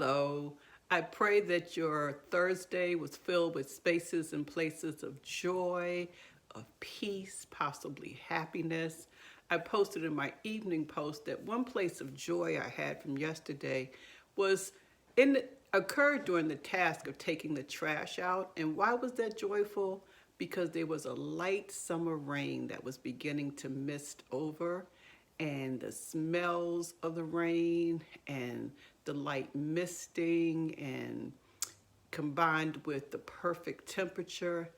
Hello. I pray that your Thursday was filled with spaces and places of joy, of peace, possibly happiness. I posted in my evening post that one place of joy I had from yesterday was occurred during the task of taking the trash out. And why was that joyful? Because there was a light summer rain that was beginning to mist over, and the smells of the rain and the light misting and combined with the perfect temperature,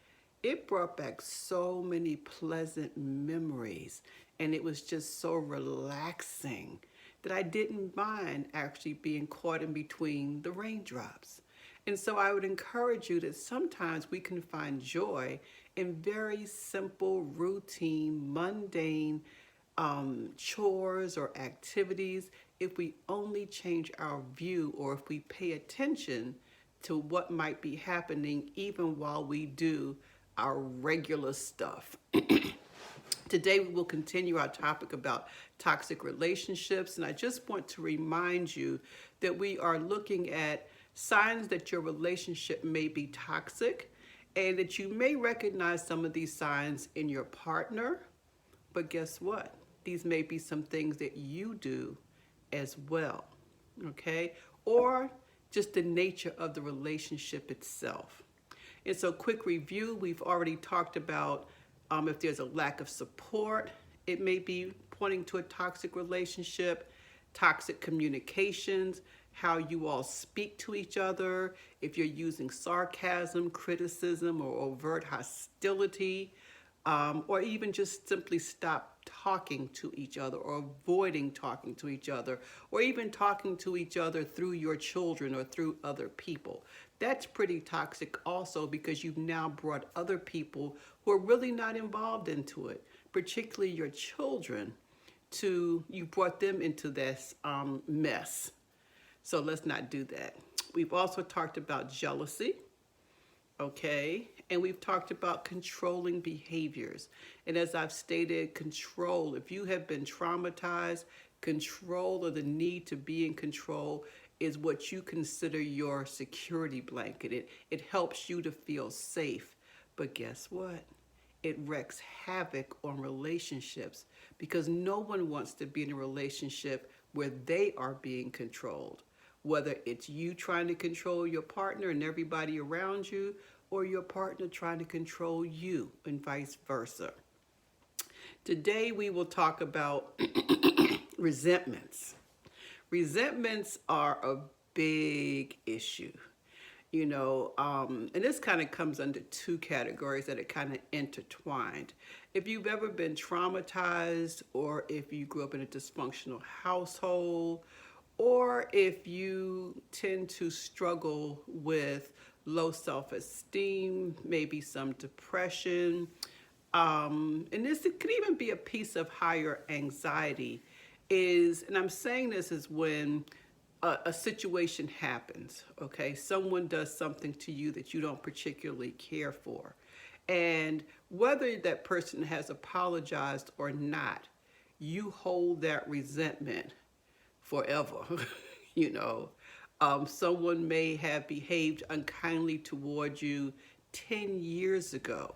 it brought back so many pleasant memories. And it was just so relaxing that I didn't mind actually being caught in between the raindrops. And so I would encourage you that sometimes we can find joy in very simple, routine, mundane chores or activities if we only change our view or if we pay attention to what might be happening even while we do our regular stuff. Today we will continue our topic about toxic relationships, and I just want to remind you that we are looking at signs that your relationship may be toxic and that you may recognize some of these signs in your partner. But guess what? These may be some things that you do as well, okay? Or just the nature of the relationship itself. And so, quick review, we've already talked about if there's a lack of support, it may be pointing to a toxic relationship, toxic communications, how you all speak to each other, if you're using sarcasm, criticism, or overt hostility, or even just simply stop talking to each other or avoiding talking to each other, or even talking to each other through your children or through other people. That's pretty toxic also, because you've now brought other people who are really not involved into it, particularly your children, you brought them into this mess. So let's not do that. We've also talked about jealousy. Okay, and we've talked about controlling behaviors. And as I've stated, control, if you have been traumatized, control or the need to be in control is what you consider your security blanket. It helps you to feel safe. But guess what? It wreaks havoc on relationships, because no one wants to be in a relationship where they are being controlled. Whether it's you trying to control your partner and everybody around you, or your partner trying to control you, and vice versa. Today we will talk about resentments. Resentments are a big issue, and this kind of comes under two categories that are kind of intertwined. If you've ever been traumatized, or if you grew up in a dysfunctional household, or if you tend to struggle with low self-esteem, maybe some depression, and this it could even be a piece of higher anxiety, and I'm saying this is when a situation happens, okay? Someone does something to you that you don't particularly care for. And whether that person has apologized or not, you hold that resentment forever. Someone may have behaved unkindly toward you 10 years ago,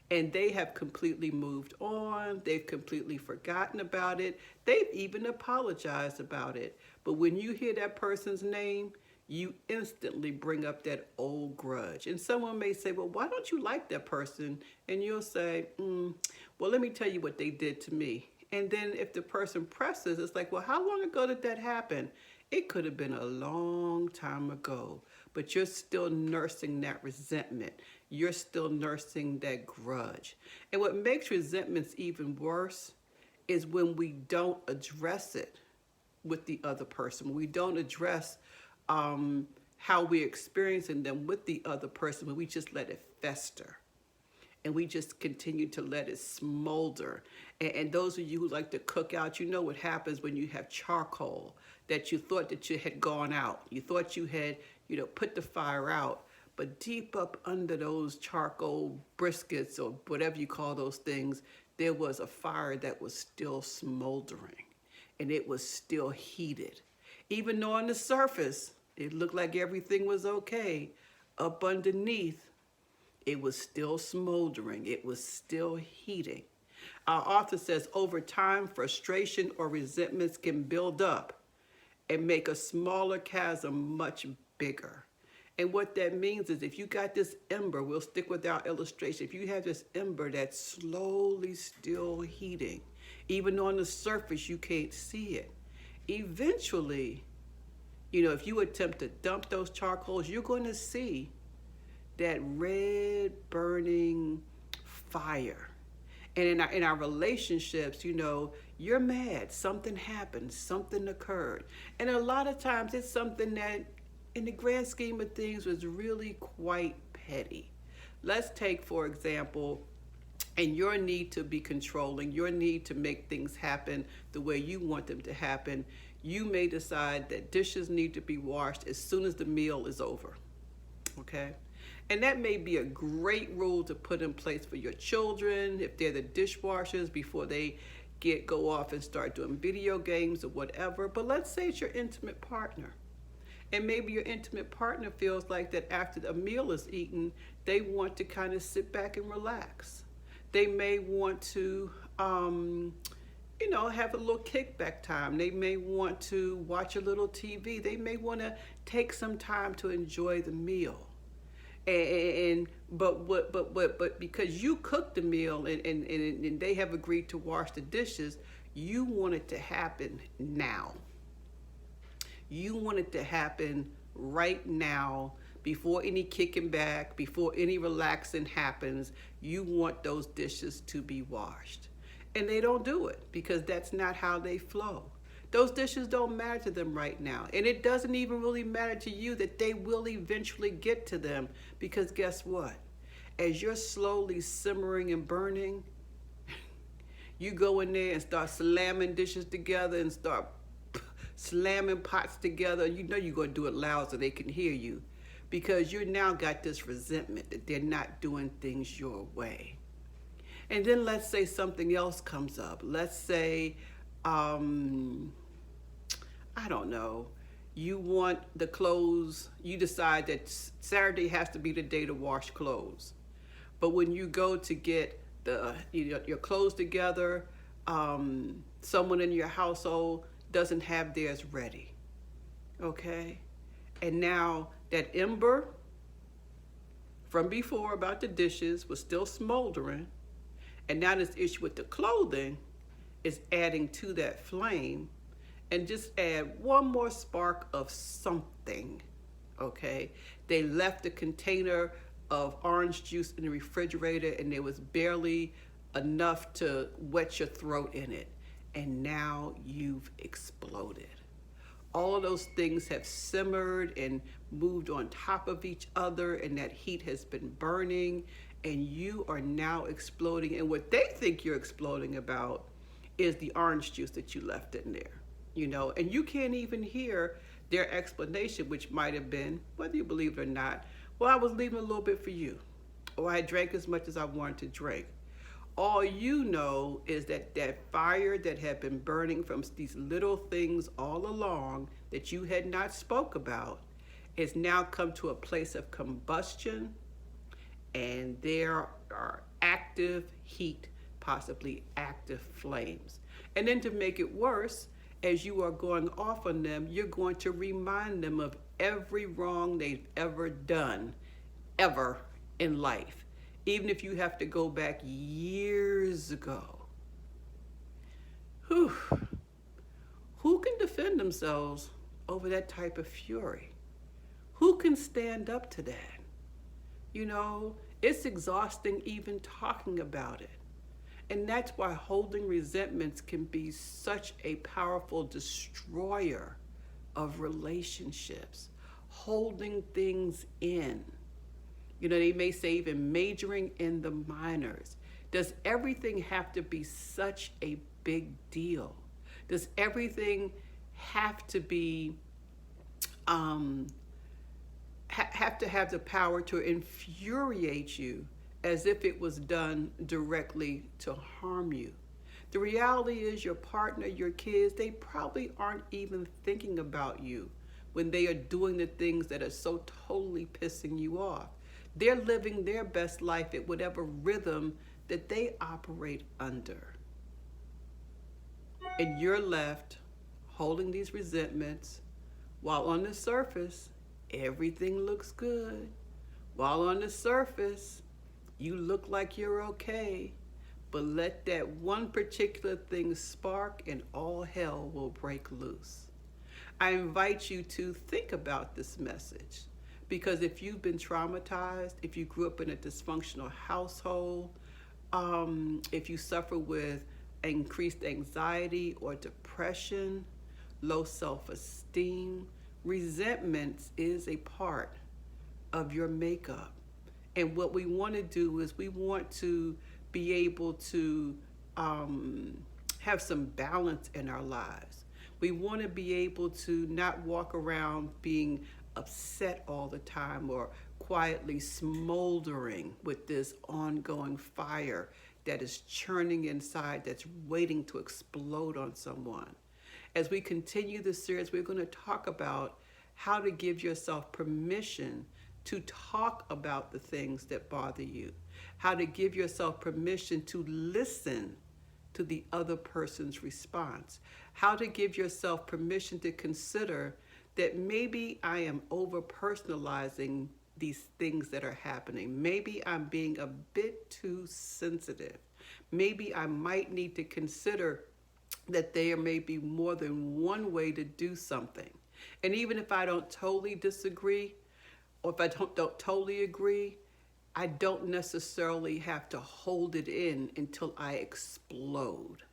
and they have completely moved on. They've completely forgotten about it. They've even apologized about it. But when you hear that person's name, you instantly bring up that old grudge. And someone may say, well, why don't you like that person? And you'll say, well, let me tell you what they did to me. And then if the person presses, it's like, well, how long ago did that happen? It could have been a long time ago, but you're still nursing that resentment. You're still nursing that grudge. And what makes resentments even worse is when we don't address it with the other person. We don't address how we're experiencing them with the other person, but we just let it fester. And we just continue to let it smolder. And those of you who like to cook out, you know what happens when you have charcoal that you thought that you had gone out. You thought you had, put the fire out. But deep up under those charcoal briskets, or whatever you call those things, there was a fire that was still smoldering. And it was still heated. Even though on the surface, It looked like everything was okay. Up underneath, it was still smoldering. It was still heating. Our author says over time, frustration or resentments can build up and make a smaller chasm much bigger. And what that means is if you got this ember, we'll stick with our illustration. If you have this ember that's slowly still heating, even on the surface, you can't see it. Eventually, if you attempt to dump those charcoals, you're going to see that red burning fire. And in our relationships, you're mad. Something happened. Something occurred. And a lot of times it's something that, in the grand scheme of things, was really quite petty. Let's take, for example, and your need to be controlling, your need to make things happen the way you want them to happen. You may decide that dishes need to be washed as soon as the meal is over. Okay? And that may be a great rule to put in place for your children if they're the dishwashers before they go off and start doing video games or whatever. But let's say it's your intimate partner. And maybe your intimate partner feels like that after a meal is eaten, they want to kind of sit back and relax. They may want to, have a little kickback time. They may want to watch a little TV. They may want to take some time to enjoy the meal. But because you cooked the meal and they have agreed to wash the dishes, you want it to happen now. You want it to happen right now, before any kicking back, before any relaxing happens. You want those dishes to be washed. And they don't do it because that's not how they flow. Those dishes don't matter to them right now. And it doesn't even really matter to you that they will eventually get to them, because guess what? As you're slowly simmering and burning, you go in there and start slamming dishes together and start slamming pots together. You're going to do it loud so they can hear you, because you now got this resentment that they're not doing things your way. And then let's say something else comes up. Let's say, I don't know, you want the clothes, you decide that Saturday has to be the day to wash clothes. But when you go to get your clothes together, someone in your household doesn't have theirs ready. Okay? And now that ember from before about the dishes was still smoldering, and now this issue with the clothing is adding to that flame, and just add one more spark of something. Okay? They left a container of orange juice in the refrigerator and there was barely enough to wet your throat in it. And now you've exploded. All of those things have simmered and moved on top of each other, and that heat has been burning, and you are now exploding. And what they think you're exploding about is the orange juice that you left in there, and you can't even hear their explanation, which might have been, whether you believe it or not, well, I was leaving a little bit for you, or I drank as much as I wanted to drink. All you know is that fire that had been burning from these little things all along that you had not spoke about has now come to a place of combustion, and there are active heat, possibly active flames. And then to make it worse, as you are going off on them, you're going to remind them of every wrong they've ever done, ever in life. Even if you have to go back years ago. Whew. Who can defend themselves over that type of fury? Who can stand up to that? It's exhausting even talking about it. And that's why holding resentments can be such a powerful destroyer of relationships. Holding things in. They may say even majoring in the minors. Does everything have to be such a big deal? Does everything have to be, have to have the power to infuriate you as if it was done directly to harm you? The reality is your partner, your kids, they probably aren't even thinking about you when they are doing the things that are so totally pissing you off. They're living their best life at whatever rhythm that they operate under. And you're left holding these resentments while on the surface, everything looks good. While on the surface, you look like you're okay. But let that one particular thing spark and all hell will break loose. I invite you to think about this message, because if you've been traumatized, if you grew up in a dysfunctional household, if you suffer with increased anxiety or depression, low self-esteem, resentment is a part of your makeup. And what we want to do is we want to be able to have some balance in our lives. We want to be able to not walk around being upset all the time or quietly smoldering with this ongoing fire that is churning inside, that's waiting to explode on someone. As we continue this series, we're going to talk about how to give yourself permission to talk about the things that bother you, how to give yourself permission to listen to the other person's response, how to give yourself permission to consider that maybe I am over personalizing these things that are happening. Maybe I'm being a bit too sensitive. Maybe I might need to consider that there may be more than one way to do something. And even if I don't totally disagree, or if I don't totally agree, I don't necessarily have to hold it in until I explode.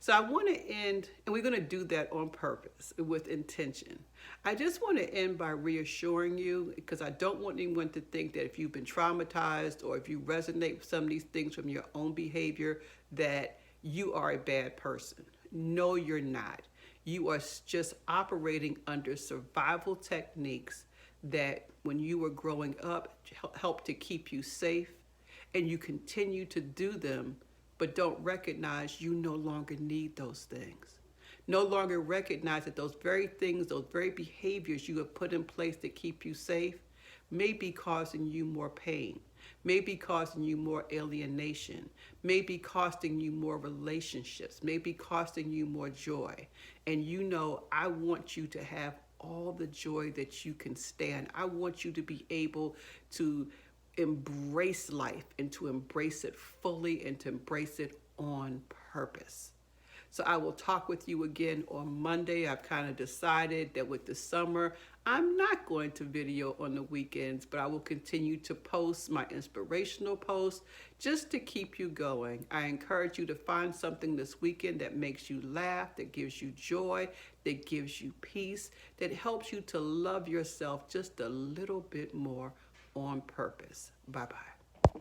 So I want to end, and we're going to do that on purpose, with intention. I just want to end by reassuring you, because I don't want anyone to think that if you've been traumatized or if you resonate with some of these things from your own behavior, that you are a bad person. No, you're not. You are just operating under survival techniques that when you were growing up helped to keep you safe, and you continue to do them, but don't recognize you no longer need those things. No longer recognize that those very things, those very behaviors you have put in place to keep you safe may be causing you more pain, may be causing you more alienation, may be costing you more relationships, may be costing you more joy. And you know, I want you to have all the joy that you can stand. I want you to be able to embrace life and to embrace it fully and to embrace it on purpose. So I will talk with you again on Monday. I've kind of decided that with the summer, I'm not going to video on the weekends, but I will continue to post my inspirational posts just to keep you going. I encourage you to find something this weekend that makes you laugh, that gives you joy, that gives you peace, that helps you to love yourself just a little bit more on purpose. Bye-bye.